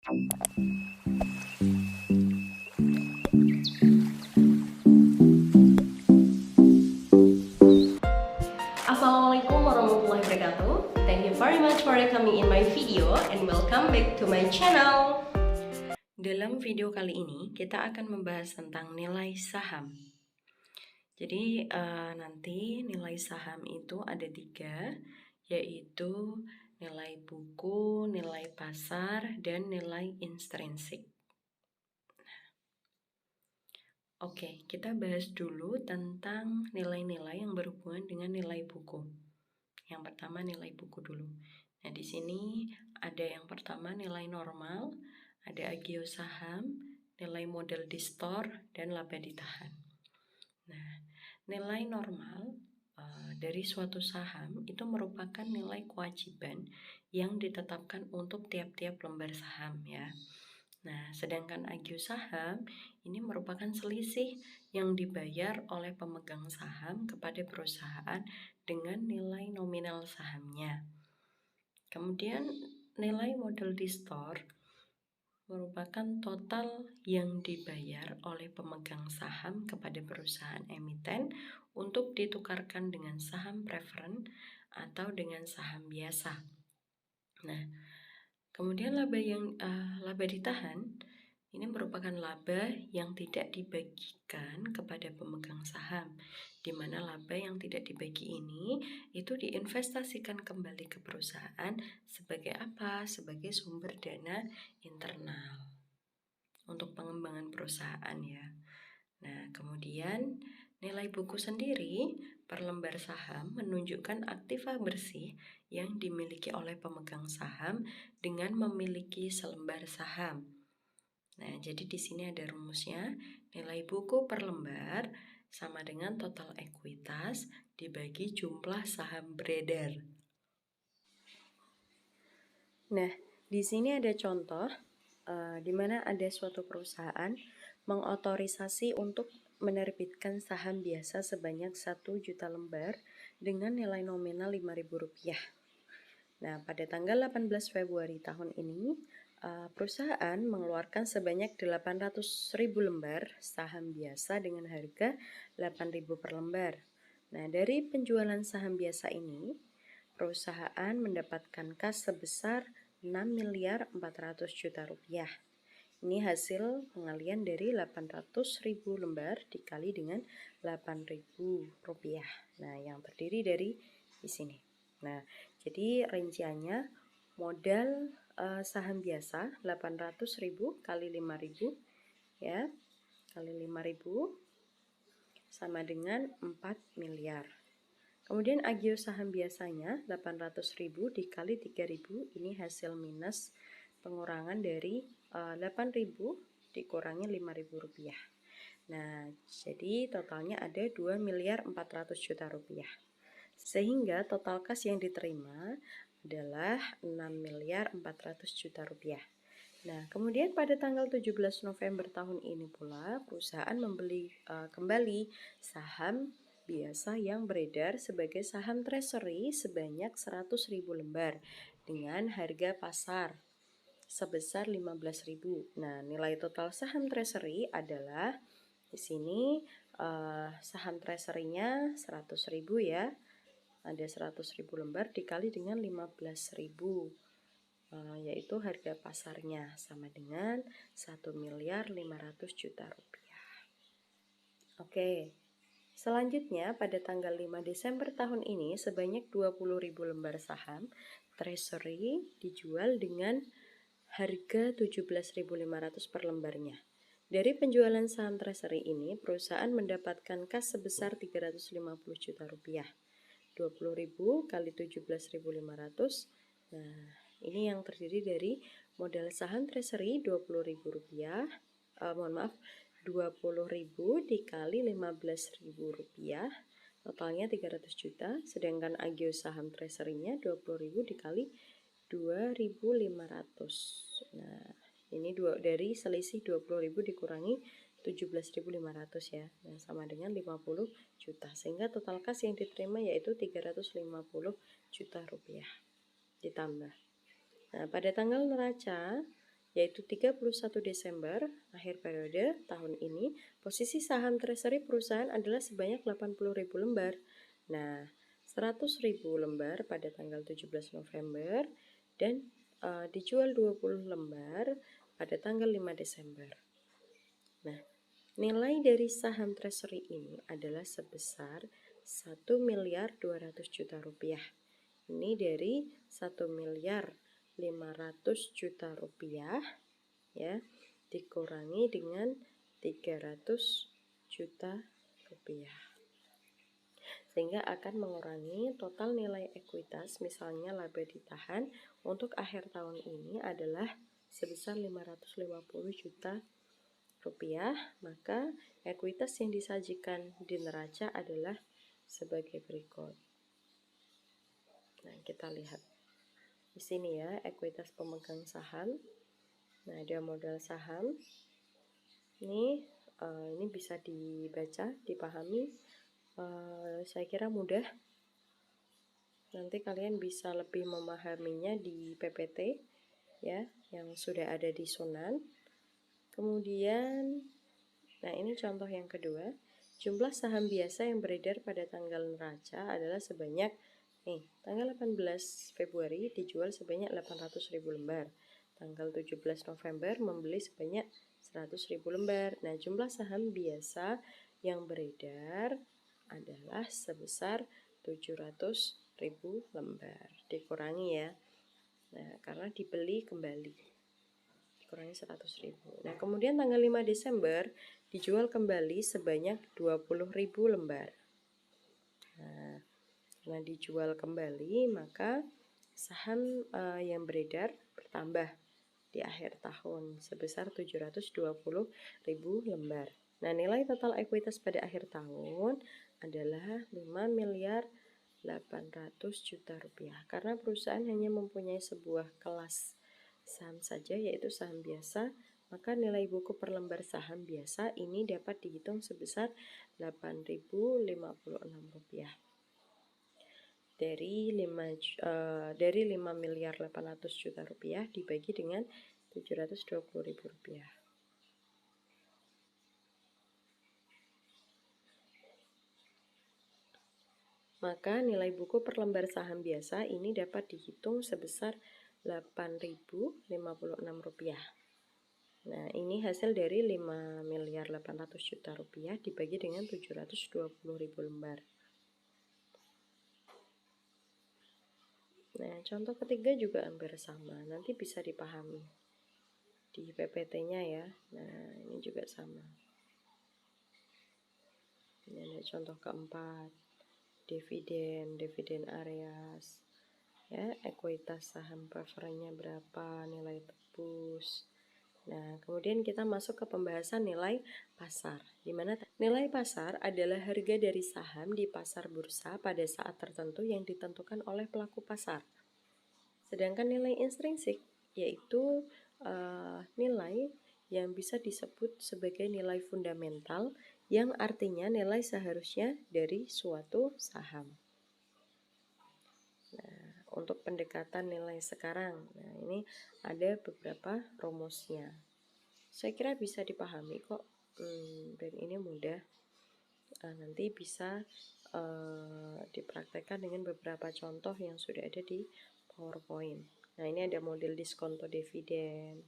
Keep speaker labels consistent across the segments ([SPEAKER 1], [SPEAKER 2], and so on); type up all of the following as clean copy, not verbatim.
[SPEAKER 1] Assalamualaikum warahmatullahi wabarakatuh. Thank you very much for coming in my video and welcome back to my channel. Dalam video kali ini kita akan membahas tentang nilai saham. Jadi nanti nilai saham itu ada 3, yaitu nilai buku, nilai pasar, dan nilai intrinsik. Oke, kita bahas dulu tentang nilai-nilai yang berhubungan dengan nilai buku. Yang pertama nilai buku dulu. Nah, di sini ada yang pertama nilai normal, ada agio saham, nilai modal di store, dan laba ditahan. Nah, nilai normal dari suatu saham itu merupakan nilai kewajiban yang ditetapkan untuk tiap-tiap lembar saham ya. Nah, sedangkan agio saham ini merupakan selisih yang dibayar oleh pemegang saham kepada perusahaan dengan nilai nominal sahamnya. Kemudian nilai modal di store merupakan total yang dibayar oleh pemegang saham kepada perusahaan emiten untuk ditukarkan dengan saham preferen atau dengan saham biasa. Nah, kemudian laba ditahan ini merupakan laba yang tidak dibagikan kepada pemegang saham, di mana laba yang tidak dibagi ini itu diinvestasikan kembali ke perusahaan sebagai apa? Sebagai sumber dana internal untuk pengembangan perusahaan ya. Nah, kemudian nilai buku sendiri per lembar saham menunjukkan aktiva bersih yang dimiliki oleh pemegang saham dengan memiliki selembar saham. Nah, jadi di sini ada rumusnya, nilai buku per lembar sama dengan total ekuitas dibagi jumlah saham beredar. Nah, di sini ada contoh di mana ada suatu perusahaan mengotorisasi untuk menerbitkan saham biasa sebanyak 1 juta lembar dengan nilai nominal Rp5.000. Nah, pada tanggal 18 Februari tahun ini, perusahaan mengeluarkan sebanyak 800.000 lembar saham biasa dengan harga 8.000 per lembar. Nah, dari penjualan saham biasa ini, perusahaan mendapatkan kas sebesar Rp6.400.000.000. Ini hasil pengalian dari 800.000 lembar dikali dengan Rp8.000. Nah, yang terdiri dari di sini. Nah, jadi rinciannya modal saham biasa 800.000 kali 5.000 ya, kali 5.000 sama dengan 4 miliar. Kemudian agio saham biasanya 800.000 dikali 3.000, ini hasil minus pengurangan dari 8.000 dikurangi Rp5.000. Nah, jadi totalnya ada Rp2.400.000.000. Sehingga total kas yang diterima adalah Rp6.400.000.000. Nah, kemudian pada tanggal 17 November tahun ini pula perusahaan membeli kembali saham biasa yang beredar sebagai saham treasury sebanyak 100.000 lembar dengan harga pasar sebesar 15.000. Nah, nilai total saham treasury adalah di sini saham treasury-nya 100.000 ya. Ada 100.000 lembar dikali dengan 15.000. Yaitu harga pasarnya sama dengan Rp1.500.000.000. Oke. Selanjutnya pada tanggal 5 Desember tahun ini sebanyak 20.000 lembar saham treasury dijual dengan harga 17.500 per lembarnya. Dari penjualan saham treasury ini, perusahaan mendapatkan kas sebesar Rp350 juta. 20.000 kali 17.500. Nah, ini yang terdiri dari modal saham treasury Rp20.000. 20.000 dikali Rp15.000. Totalnya 300 juta. Sedangkan agio saham treasury-nya 20.000 dikali 2.500. Nah, ini dari selisih 20.000 dikurangi 17.500 ya. Nah, sama dengan 50 juta. Sehingga total kas yang diterima yaitu Rp350 juta ditambah. Nah, pada tanggal neraca yaitu 31 Desember, akhir periode tahun ini, posisi saham treasury perusahaan adalah sebanyak 80.000 lembar. Nah, 100.000 lembar pada tanggal 17 November dan dijual 20 lembar pada tanggal 5 Desember. Nah, nilai dari saham treasury ini adalah sebesar 1.200.000.000 rupiah. Ini dari 1.500.000.000 rupiah ya, dikurangi dengan 300 juta rupiah. Sehingga akan mengurangi total nilai ekuitas, misalnya laba ditahan untuk akhir tahun ini adalah sebesar 550 juta rupiah, maka ekuitas yang disajikan di neraca adalah sebagai berikut. Nah, kita lihat di sini ya, ekuitas pemegang saham. Nah, ada modal saham. Ini bisa dibaca, dipahami. Saya kira mudah. Nanti kalian bisa lebih memahaminya di PPT ya, yang sudah ada di Sunan. Kemudian, nah ini contoh yang kedua. Jumlah saham biasa yang beredar pada tanggal neraca adalah sebanyak tanggal 18 Februari dijual sebanyak 800.000 lembar. Tanggal 17 November membeli sebanyak 100.000 lembar. Nah, jumlah saham biasa yang beredar adalah sebesar 700.000 lembar. Dikurangi ya. Nah, karena dibeli kembali. Dikurangi 100.000. Nah, kemudian tanggal 5 Desember dijual kembali sebanyak 20.000 lembar. Nah, karena dijual kembali, maka saham yang beredar bertambah di akhir tahun sebesar 720.000 lembar. Nah, nilai total ekuitas pada akhir tahun adalah 5.800.000.000 rupiah. Karena perusahaan hanya mempunyai sebuah kelas saham saja, yaitu saham biasa, maka nilai buku per lembar saham biasa ini dapat dihitung sebesar 8.056 rupiah. Dari 5.800.000.000 rupiah dibagi dengan 720.000 rupiah. Maka nilai buku per lembar saham biasa ini dapat dihitung sebesar 8.056 rupiah. Nah, ini hasil dari 5.800.000.000 rupiah dibagi dengan 720.000 lembar. Nah, contoh ketiga juga hampir sama, nanti bisa dipahami di PPT-nya ya. Nah, ini juga sama. Ini ada contoh keempat, dividen Areas, ya, ekuitas saham preferennya berapa, nilai tebus. Nah, kemudian kita masuk ke pembahasan nilai pasar, di mana nilai pasar adalah harga dari saham di pasar bursa pada saat tertentu yang ditentukan oleh pelaku pasar. Sedangkan nilai intrinsik yaitu nilai yang bisa disebut sebagai nilai fundamental, yang artinya nilai seharusnya dari suatu saham. Nah, untuk pendekatan nilai sekarang, nah ini ada beberapa rumusnya. Saya kira bisa dipahami kok, dan ini mudah. Nanti bisa dipraktekkan dengan beberapa contoh yang sudah ada di PowerPoint. Nah, ini ada model diskonto dividen,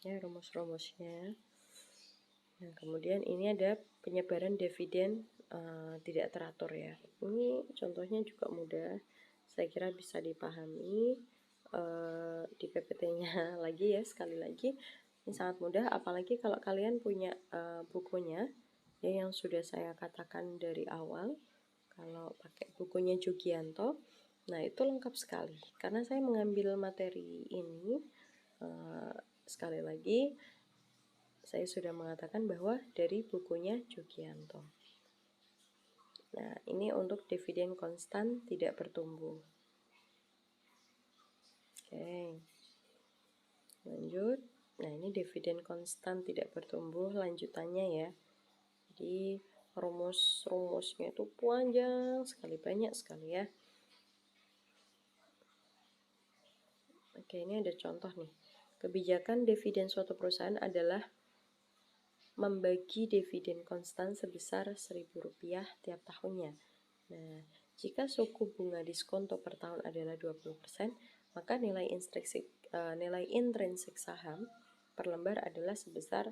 [SPEAKER 1] ya, rumus-rumusnya. Nah, kemudian ini ada penyebaran dividen tidak teratur ya. Ini contohnya juga mudah, saya kira bisa dipahami di PPT-nya lagi ya, sekali lagi. Ini sangat mudah, apalagi kalau kalian punya bukunya ya, yang sudah saya katakan dari awal. Kalau pakai bukunya Jugianto, nah itu lengkap sekali. Karena saya mengambil materi ini, sekali lagi saya sudah mengatakan bahwa dari bukunya Jugianto. Nah, ini untuk dividen konstan tidak bertumbuh. Oke, lanjut. Nah, ini dividen konstan tidak bertumbuh lanjutannya ya. Jadi rumus-rumusnya itu panjang sekali, banyak sekali ya. Oke, ini ada contoh nih. Kebijakan dividen suatu perusahaan adalah membagi dividen konstan sebesar Rp1.000 tiap tahunnya. Nah, jika suku bunga diskonto per tahun adalah 20%, maka nilai intrinsik saham per lembar adalah sebesar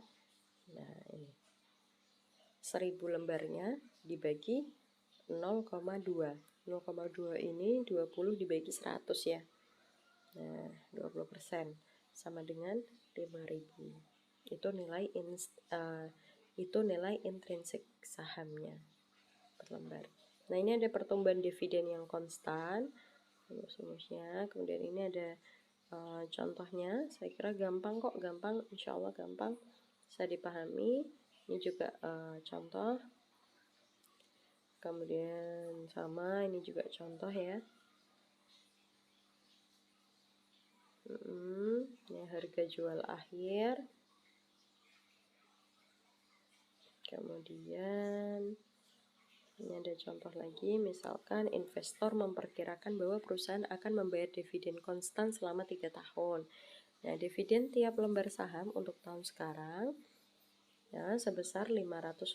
[SPEAKER 1] 1000 lembarnya dibagi 0,2. 0,2 ini 20 dibagi 100 ya. Nah, 20% sama dengan 5.000. Itu nilai intrinsik sahamnya per lembar. Nah, ini ada pertumbuhan dividen yang konstan, rumus-rumusnya. Kemudian ini ada contohnya. Saya kira gampang kok, insya Allah gampang, bisa dipahami. Ini juga contoh. Kemudian sama, ini juga contoh ya. Ini harga jual akhir. Kemudian ini ada contoh lagi, misalkan investor memperkirakan bahwa perusahaan akan membayar dividen konstan selama 3 tahun. Nah, dividen tiap lembar saham untuk tahun sekarang ya sebesar Rp500.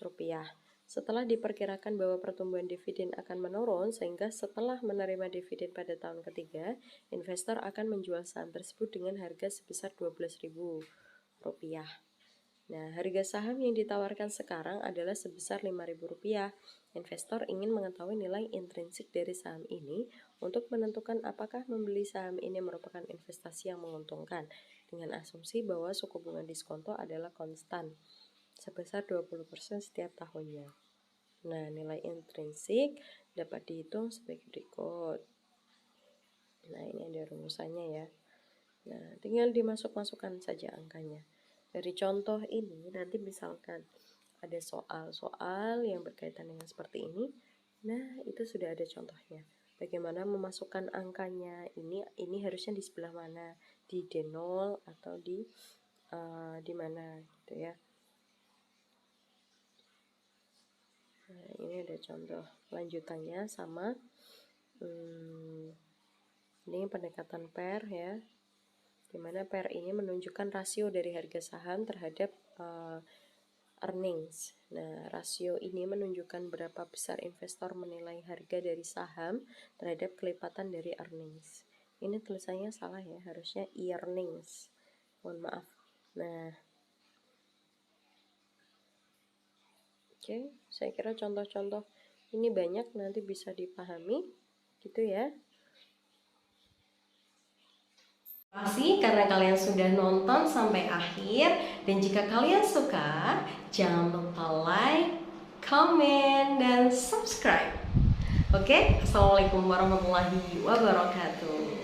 [SPEAKER 1] Setelah diperkirakan bahwa pertumbuhan dividen akan menurun, sehingga setelah menerima dividen pada tahun ketiga, investor akan menjual saham tersebut dengan harga sebesar Rp12.000. Nah, harga saham yang ditawarkan sekarang adalah sebesar Rp5.000. Investor ingin mengetahui nilai intrinsik dari saham ini untuk menentukan apakah membeli saham ini merupakan investasi yang menguntungkan, dengan asumsi bahwa suku bunga diskonto adalah konstan sebesar 20% setiap tahunnya. Nah, nilai intrinsik dapat dihitung sebagai berikut. Nah, ini ada rumusannya ya. Nah, tinggal dimasukkan saja angkanya. Dari contoh ini, nanti misalkan ada soal-soal yang berkaitan dengan seperti ini, nah itu sudah ada contohnya. Bagaimana memasukkan angkanya, ini harusnya di sebelah mana, di D0 atau di mana gitu ya. Nah, ini ada contoh lanjutannya sama. Ini pendekatan pair ya, dimana pair ini menunjukkan rasio dari harga saham terhadap earnings. Nah, rasio ini menunjukkan berapa besar investor menilai harga dari saham terhadap kelipatan dari earnings. Ini tulisannya salah ya, harusnya earnings. Mohon maaf. Nah, oke, saya kira contoh-contoh ini banyak, nanti bisa dipahami gitu ya. Terima kasih karena kalian sudah nonton sampai akhir, dan jika kalian suka, jangan lupa like, comment, dan subscribe. Oke, Assalamualaikum warahmatullahi wabarakatuh.